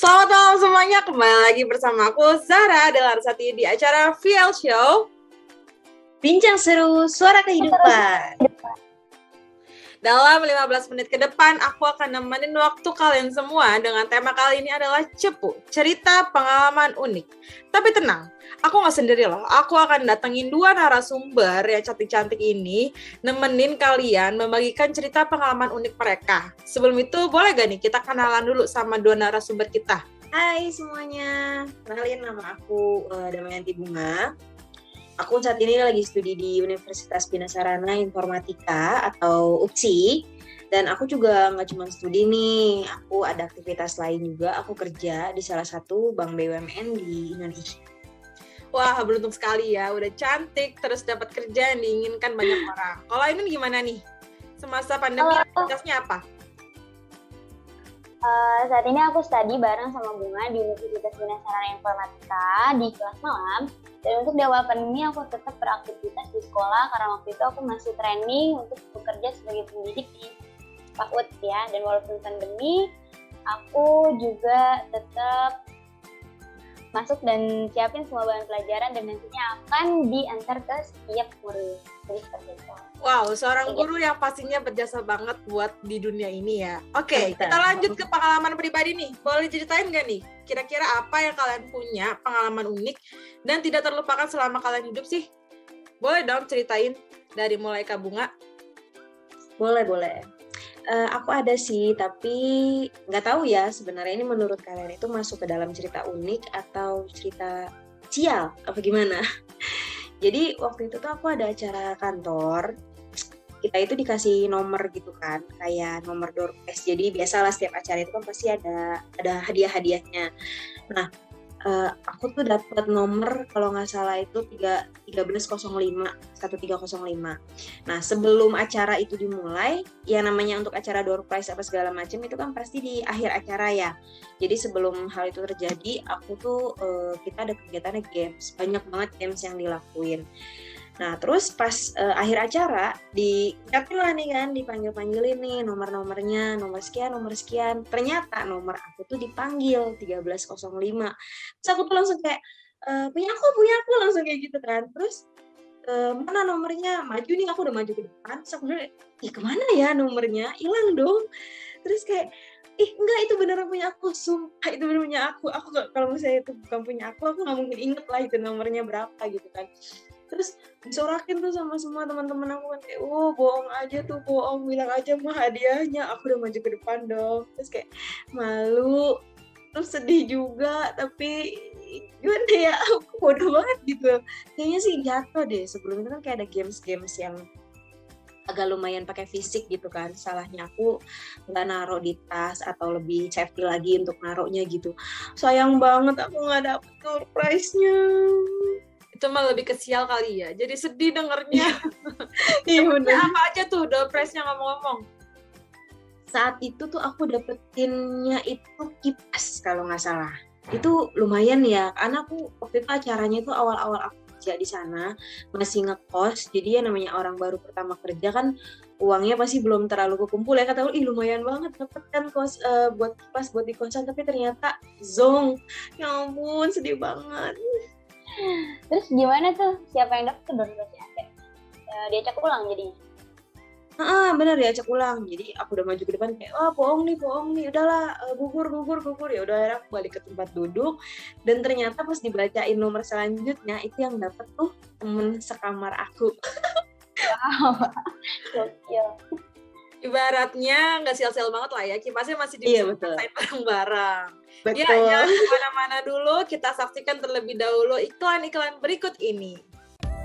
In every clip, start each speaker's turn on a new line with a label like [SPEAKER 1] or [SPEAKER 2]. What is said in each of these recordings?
[SPEAKER 1] Selamat malam semuanya, kembali lagi bersama aku Zara Delarsati di acara VL Show
[SPEAKER 2] Bincang Seru Suara Kehidupan.
[SPEAKER 1] Dalam 15 menit ke depan, aku akan nemenin waktu kalian semua dengan tema kali ini adalah Cepu, cerita pengalaman unik. Tapi tenang, aku nggak sendiri loh. Aku akan datengin 2 narasumber yang cantik-cantik ini, nemenin kalian membagikan cerita pengalaman unik mereka. Sebelum itu, boleh gak nih kita kenalan dulu sama 2 narasumber kita?
[SPEAKER 2] Hai semuanya, kenalin nama aku Damayanti Bunga. Aku saat ini lagi studi di Universitas Bina Sarana Informatika atau UPSI. Dan aku juga nggak cuma studi nih, aku ada aktivitas lain juga. Aku kerja di salah satu bank BUMN di Indonesia.
[SPEAKER 1] Wah, beruntung sekali ya, udah cantik, terus dapat kerja yang diinginkan banyak orang. Kalau ini gimana nih? Semasa pandemi, aktivitasnya apa?
[SPEAKER 3] Saat ini aku study bareng sama Bunga di Universitas Bina Sarana Informatika di kelas malam. Dan untuk di awal pandemi aku tetap beraktivitas di sekolah karena waktu itu aku masih training untuk bekerja sebagai pendidik di PAUD ya. Dan walaupun pandemi, aku juga tetap masuk dan siapin semua bahan pelajaran dan nantinya akan diantar ke setiap murid. Jadi seperti itu.
[SPEAKER 1] Wow, seorang guru yang pastinya berjasa banget buat di dunia ini ya. Oke, kita lanjut ke pengalaman pribadi nih. Boleh ceritain nggak nih, kira-kira apa yang kalian punya pengalaman unik dan tidak terlupakan selama kalian hidup sih? Boleh dong ceritain dari mulai Kak Bunga.
[SPEAKER 2] Boleh. Aku ada sih, tapi nggak tahu ya sebenarnya ini menurut kalian itu masuk ke dalam cerita unik atau cerita sial apa gimana? Jadi waktu itu tuh aku ada acara kantor, kita itu dikasih nomor gitu kan, kayak nomor door prize. Jadi biasalah setiap acara itu kan pasti ada hadiah-hadiahnya. Nah, aku tuh dapat nomor kalau nggak salah itu 1305. Nah, sebelum acara itu dimulai, ya namanya untuk acara door prize apa segala macam itu kan pasti di akhir acara ya. Jadi sebelum hal itu terjadi, aku tuh kita ada kegiatannya games, banyak banget games yang dilakuin. Nah, terus pas akhir acara dicatin lah nih kan, dipanggil-panggilin nih nomor-nomornya, nomor sekian. Ternyata nomor aku tuh dipanggil 1305. Terus aku tuh langsung kayak, punya aku, langsung kayak gitu kan. Terus, mana nomornya? Maju nih, aku udah maju ke depan. Terus aku bilang, kemana ya nomornya? Hilang dong. Terus kayak, enggak, itu beneran punya aku. Sumpah, itu beneran punya aku. Aku gak, kalau misalnya itu bukan punya aku gak mungkin inget lah itu nomornya berapa gitu kan. Terus disorakin tuh sama semua teman-teman aku kan kayak, bohong aja tuh, bilang aja mah hadiahnya. Aku udah maju ke depan dong. Terus kayak malu, terus sedih juga, tapi gimana ya, aku bodoh banget gitu. Kayaknya sih jatuh deh, sebelum itu kan kayak ada games-games yang agak lumayan pakai fisik gitu kan. Salahnya aku nggak naruh di tas atau lebih safety lagi untuk naruhnya gitu. Sayang banget aku nggak dapet door prize-nya.
[SPEAKER 1] Itu mah lebih kesial kali ya, jadi sedih dengernya.
[SPEAKER 2] Iya bener.
[SPEAKER 1] Apa aja tuh door prize-nya ngomong-ngomong?
[SPEAKER 2] Saat itu tuh aku dapetinnya itu kipas kalau nggak salah. Itu lumayan ya, karena aku waktu itu acaranya itu awal-awal aku kerja di sana, masih ngekos, jadi ya namanya orang baru pertama kerja kan uangnya pasti belum terlalu kekumpul ya, kata aku, lumayan banget dapet kan kos buat kipas buat di kosan, tapi ternyata zong. Ya ampun, sedih banget.
[SPEAKER 3] Terus gimana tuh? Siapa yang dapet door prize-nya? Diacak ulang jadinya?
[SPEAKER 2] Bener diacak ulang. Jadi aku udah maju ke depan kayak, bohong nih, udahlah, gugur. Ya udah, akhirnya aku balik ke tempat duduk. Dan ternyata pas dibacain nomor selanjutnya, itu yang dapet tuh temen sekamar aku.
[SPEAKER 3] Wow, gokil.
[SPEAKER 1] Ibaratnya nggak sial-sial banget lah ya, kipasnya masih
[SPEAKER 2] Iya, betul.
[SPEAKER 1] bareng-bareng.
[SPEAKER 2] Betul.
[SPEAKER 1] Ya, jangan kemana-mana dulu, kita saksikan terlebih dahulu iklan-iklan berikut ini.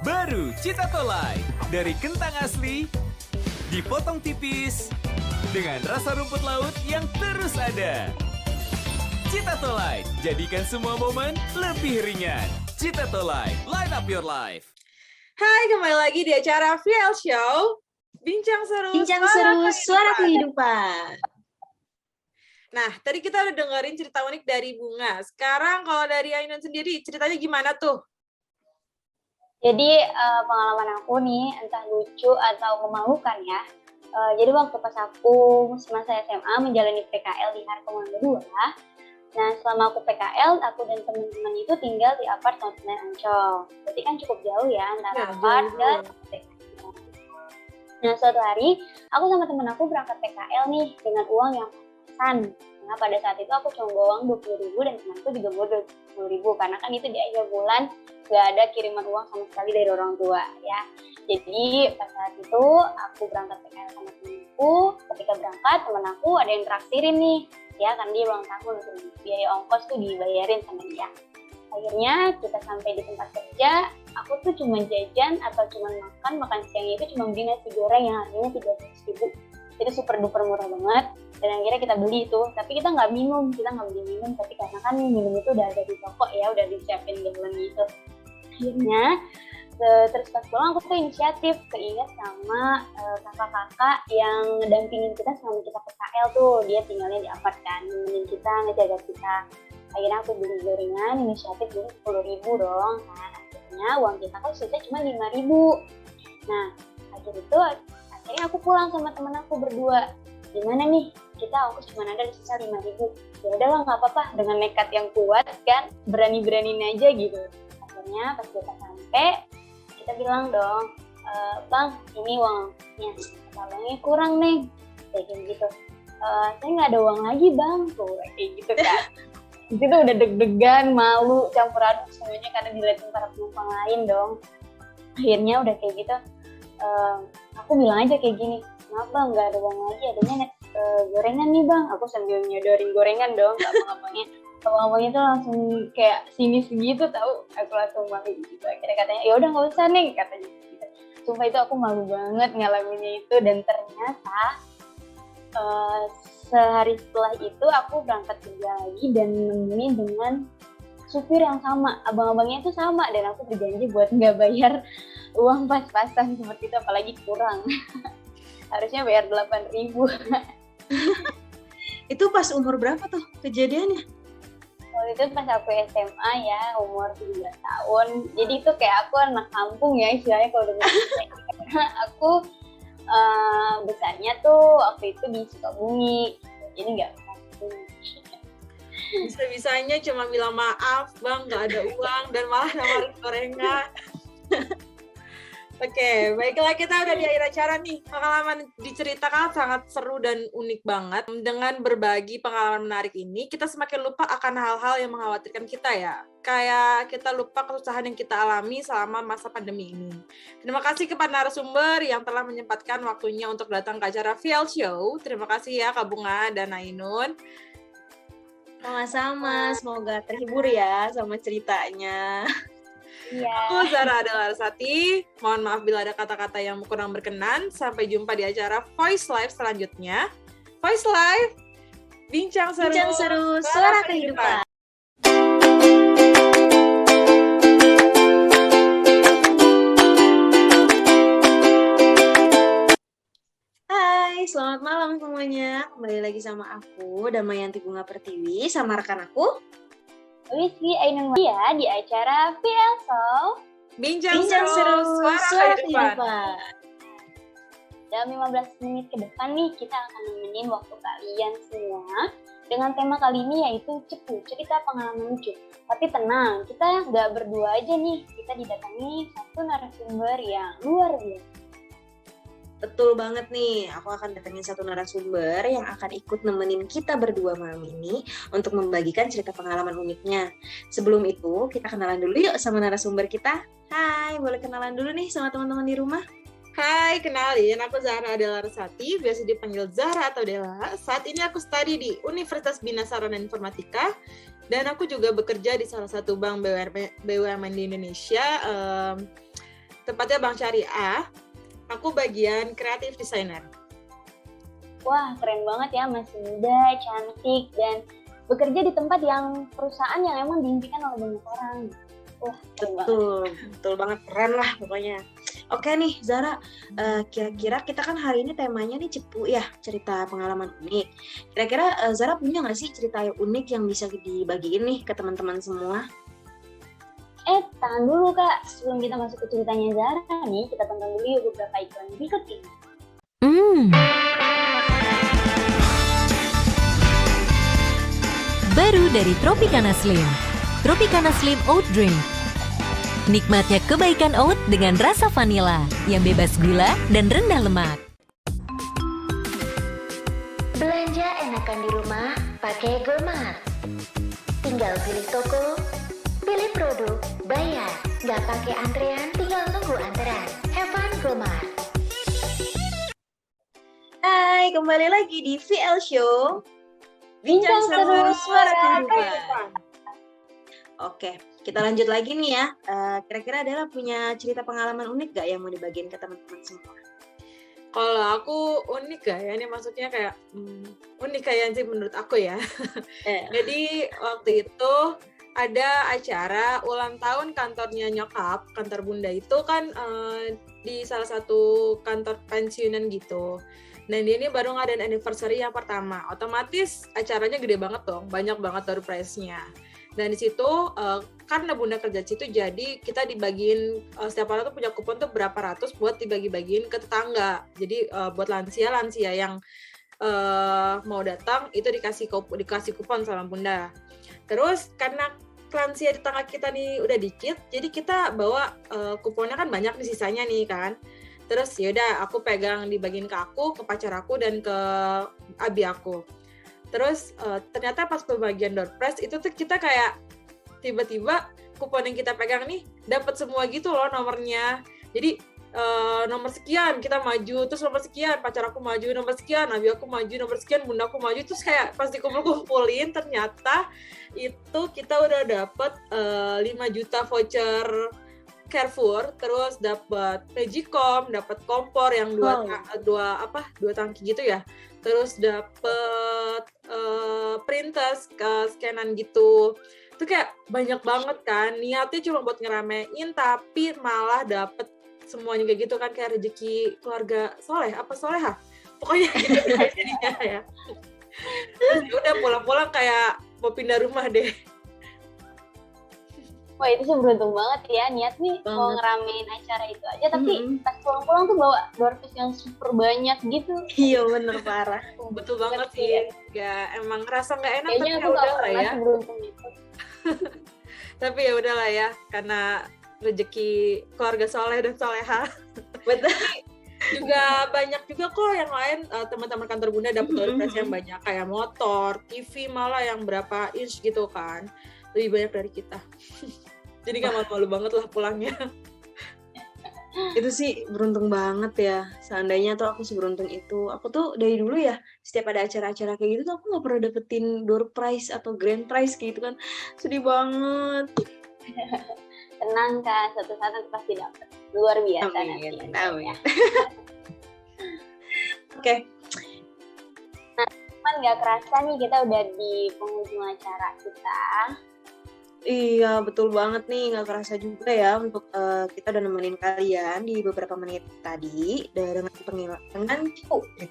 [SPEAKER 4] Baru Cita Tolai, dari kentang asli, dipotong tipis, dengan rasa rumput laut yang terus ada. Cita Tolai, jadikan semua momen lebih ringan. Cita Tolai, light up your life.
[SPEAKER 1] Hai, kembali lagi di acara VL Show, Bincang Seru
[SPEAKER 2] Suara Kehidupan.
[SPEAKER 1] Nah, tadi kita udah dengerin cerita unik dari Bunga. Sekarang kalau dari Ainun sendiri, ceritanya gimana tuh?
[SPEAKER 3] Jadi pengalaman aku nih, entah lucu atau memalukan ya. Jadi waktu pas aku semasa SMA menjalani PKL di Harkomando 2, Nah, selama aku PKL, aku dan teman-teman itu tinggal di apart Nontenen Ancol. Berarti kan cukup jauh ya antara
[SPEAKER 1] Ya,
[SPEAKER 3] apart
[SPEAKER 1] jauh.
[SPEAKER 3] dan PKL. Nah, suatu hari aku sama temen aku berangkat PKL nih dengan uang yang pas-pasan. Nah, pada saat itu aku cuma bawa uang 20.000 dan temanku juga bawa 20.000 karena kan itu di akhir bulan gak ada kiriman uang sama sekali dari orang tua ya. Jadi pas saat itu aku berangkat PKL sama temanku. Ketika berangkat teman aku ada yang traktirin nih ya, kan dia ulang tahun, biaya ongkos tuh dibayarin sama dia. Akhirnya kita sampai di tempat kerja, aku tuh cuma jajan atau cuma makan siangnya itu cuma beli nasi goreng yang harganya 13.000. Jadi super duper murah banget. Dan akhirnya kita beli itu, tapi kita nggak beli minum, tapi karena kan minum itu udah ada di toko ya, udah disiapin galon gitu. Akhirnya terus pas pulang aku tuh inisiatif keinget sama kakak-kakak yang ngedampingin kita selama kita PKL tuh, dia tinggalnya di apart kan, nemenin kita, ngejaga kita. Akhirnya aku beli gorengan, inisiatif beli 10.000 dong. Nah akhirnya uang kita kan sisa cuma 5.000. Nah akhirnya aku pulang sama temen aku berdua. Gimana nih, kita ongkos cuma ada di sisa 5.000. Ya udahlah nggak apa-apa, dengan nekat yang kuat kan, berani-beraniin aja gitu. Akhirnya pas kita sampai, kita bilang dong, bang ini uangnya, abangnya kurang nih, kayak gitu. Saya nggak ada uang lagi bang, tuh kayak gitu kan. Di situ udah deg-degan, malu, campur aduk semuanya karena dilihatin para penumpang lain dong. Akhirnya udah kayak gitu, aku bilang aja kayak gini, maaf bang nggak ada uang lagi, adanya gorengan nih bang. Aku sambil nyodorin gorengan dong ke abang-abangnya tuh langsung kayak sinis gitu tahu. Aku langsung malu gitu. Akhirnya katanya ya udah nggak usah nih katanya gitu. Sumpah itu aku malu banget ngalaminnya itu. Dan ternyata sehari setelah itu aku berangkat kerja lagi dan nemuin dengan supir yang sama, abang-abangnya itu sama, dan aku berjanji buat nggak bayar uang pas-pasan seperti itu, apalagi kurang. Harusnya bayar 8.000.
[SPEAKER 2] Itu pas umur berapa tuh kejadiannya?
[SPEAKER 3] Waktu itu pas aku SMA ya, umur 17 tahun. Jadi itu kayak aku anak kampung ya istilahnya kalau udah karena aku besarnya tuh waktu itu di Sukabumi. Jadi nggak kampung.
[SPEAKER 1] Bisa-bisanya cuma bilang maaf bang nggak ada uang dan malah nawarin gorengan. Oke, baiklah kita udah di akhir acara nih. Pengalaman diceritakan sangat seru dan unik banget. Dengan berbagi pengalaman menarik ini, kita semakin lupa akan hal-hal yang mengkhawatirkan kita ya. Kayak kita lupa kesusahan yang kita alami selama masa pandemi ini. Terima kasih kepada narasumber yang telah menyempatkan waktunya untuk datang ke acara VL Show. Terima kasih ya Kak Bunga dan Ainun.
[SPEAKER 2] Sama-sama, semoga terhibur ya sama ceritanya.
[SPEAKER 3] Iya.
[SPEAKER 1] Aku Zara Adelarsati. Mohon maaf bila ada kata-kata yang kurang berkenan. Sampai jumpa di acara Voice Live selanjutnya. Voice Live, bincang seru,
[SPEAKER 2] Suara Kehidupan. Hai, selamat malam semuanya. Kembali lagi sama aku, Damayanti Bunga Pertiwi, sama rekan aku.
[SPEAKER 3] Rizky Ainun Mulia di acara VL Show.
[SPEAKER 1] Bincang
[SPEAKER 2] Bincang
[SPEAKER 1] seru, suara kehidupan.
[SPEAKER 3] Dalam 15 menit ke depan nih, kita akan nemenin waktu kalian semua dengan tema kali ini yaitu Cepu, cerita pengalaman lucu. Tapi tenang, kita nggak berdua aja nih, kita didatangi satu narasumber yang luar biasa.
[SPEAKER 2] Betul banget nih, aku akan datengin satu narasumber yang akan ikut nemenin kita berdua malam ini untuk membagikan cerita pengalaman uniknya. Sebelum itu, kita kenalan dulu yuk sama narasumber kita. Hai, boleh kenalan dulu nih sama teman-teman di rumah?
[SPEAKER 1] Hai, kenalin, aku Zahra Adelarsati, biasa dipanggil Zahra atau Dela. Saat ini aku studi di Universitas Bina Sarana Informatika, dan aku juga bekerja di salah satu bank BUMN di Indonesia, tepatnya Bank Syariah. Aku bagian kreatif designer.
[SPEAKER 3] Wah, keren banget ya, masih muda, cantik, dan bekerja di tempat yang perusahaan yang emang diimpikan oleh banyak orang. Wah, keren banget.
[SPEAKER 2] Betul banget, keren lah pokoknya. Oke nih Zara, kira-kira kita kan hari ini temanya nih Cepu ya, cerita pengalaman unik. Kira-kira Zara punya nggak sih cerita yang unik yang bisa dibagiin nih ke teman-teman semua?
[SPEAKER 3] Tahan dulu Kak, sebelum kita masuk ke ceritanya Zara nih, kita tonton dulu yuk beberapa iklan berikut ini.
[SPEAKER 5] baru dari Tropicana Slim. Tropicana Slim Oat Drink. Nikmatnya kebaikan oat dengan rasa vanila yang bebas gula dan rendah lemak.
[SPEAKER 6] Belanja enakan di rumah pakai GoMart. Tinggal pilih toko, pilih produk, bayar. Nggak pakai antrean, tinggal tunggu antrean. Have fun GoMart.
[SPEAKER 2] Hai, kembali lagi di VL Show. Bincang seru suara kehidupan. Oke, kita lanjut lagi nih ya. Kira-kira adalah punya cerita pengalaman unik gak yang mau dibagiin ke teman-teman semua?
[SPEAKER 1] Kalau aku unik gak ya, ini maksudnya kayak unik kayak sih menurut aku ya. Jadi waktu itu ada acara ulang tahun kantornya nyokap, kantor bunda itu kan di salah satu kantor pensiunan gitu. Dan dia ini baru ngadain anniversary yang pertama, otomatis acaranya gede banget dong, banyak banget door prize-nya. Dan di situ karena bunda kerja di situ, jadi kita dibagiin setiap orang tuh punya kupon tuh berapa ratus buat dibagi-bagiin ke tetangga. Jadi buat lansia yang mau datang itu dikasih kupon sama bunda. Terus karena lansia di tetangga kita nih udah dikit, jadi kita bawa kuponnya kan banyak nih sisanya nih kan. Terus yaudah aku pegang dibagiin ke aku, ke pacar aku, dan ke abi aku. Terus ternyata pas pembagian door prize itu tuh kita kayak tiba-tiba kupon yang kita pegang nih dapat semua gitu loh nomornya. Jadi nomor sekian kita maju, terus nomor sekian pacar aku maju, nomor sekian abi aku maju, nomor sekian bunda aku maju. Terus kayak pas dikumpul-kumpulin ternyata itu kita udah dapet 5 juta voucher Carrefour, terus dapat Magicom, dapat kompor yang dua tangki gitu ya, terus dapat printers scanan gitu. Itu kayak banyak banget kan, niatnya cuma buat ngeramein tapi malah dapet semuanya kayak gitu kan, kayak rezeki keluarga soleh apa soleha, pokoknya gitu jadinya ya. Terus udah pulang-pulang kayak mau pindah rumah deh.
[SPEAKER 3] Wah itu sih beruntung banget ya, niat nih mau ngeramein acara itu aja, tapi pas pulang-pulang tuh bawa door prize yang super banyak gitu.
[SPEAKER 2] Iya bener, parah.
[SPEAKER 1] Betul banget sih, ya emang ngerasa nggak enak.
[SPEAKER 3] Kayaknya aku nggak pernah seberuntung itu.
[SPEAKER 1] Tapi ya udahlah ya, karena rezeki keluarga soleh dan soleha.
[SPEAKER 2] Betul.
[SPEAKER 1] Juga banyak juga kok yang lain, teman-teman kantor bunda dapat door prize yang banyak, kayak motor, TV malah yang berapa inch gitu kan, lebih banyak dari kita. Jadi gak malu-malu banget lah pulangnya.
[SPEAKER 2] Itu sih beruntung banget ya. Seandainya tuh aku seberuntung itu. Aku tuh dari dulu ya, setiap ada acara-acara kayak gitu tuh aku gak pernah dapetin door prize atau grand prize kayak gitu kan. Sedih banget.
[SPEAKER 3] Tenang kan, suatu saat nanti pasti dapet. Luar biasa nanti.
[SPEAKER 2] Amin. Oke.
[SPEAKER 3] Nah, cuman gak kerasa nih kita udah di penghujung acara kita.
[SPEAKER 2] Iya, betul banget nih. Nggak kerasa juga ya untuk kita udah nemenin kalian di beberapa menit tadi dengan cerita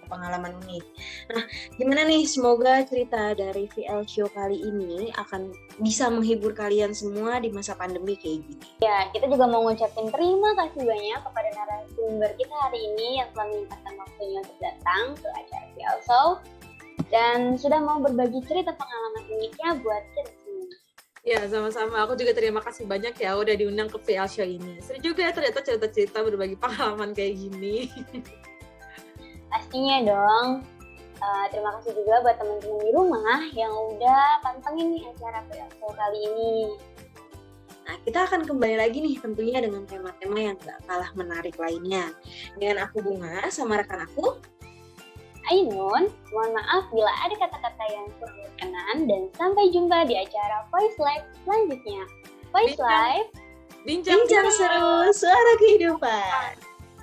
[SPEAKER 2] pengalaman unik. Nah, gimana nih? Semoga cerita dari VL Show kali ini akan bisa menghibur kalian semua di masa pandemi kayak gini.
[SPEAKER 3] Ya, kita juga mau ngucapin terima kasih banyak kepada narasumber kita hari ini yang telah menyempatkan waktunya untuk datang ke acara VL Show dan sudah mau berbagi cerita pengalaman uniknya buat kita semua.
[SPEAKER 1] Ya, sama-sama. Aku juga terima kasih banyak ya udah diundang ke VL Show ini. Seru juga ya ternyata cerita-cerita berbagi pengalaman kayak gini.
[SPEAKER 3] Pastinya dong. Terima kasih juga buat teman-teman di rumah yang udah pantengin nih acara VL Show kali ini.
[SPEAKER 2] Nah, kita akan kembali lagi nih tentunya dengan tema-tema yang gak kalah menarik lainnya. Dengan aku Bunga sama rekan aku
[SPEAKER 3] Ainun, mohon maaf bila ada kata-kata yang kurang berkenan dan sampai jumpa di acara Voice Live selanjutnya. Voice Live,
[SPEAKER 2] bincang seru suara kehidupan.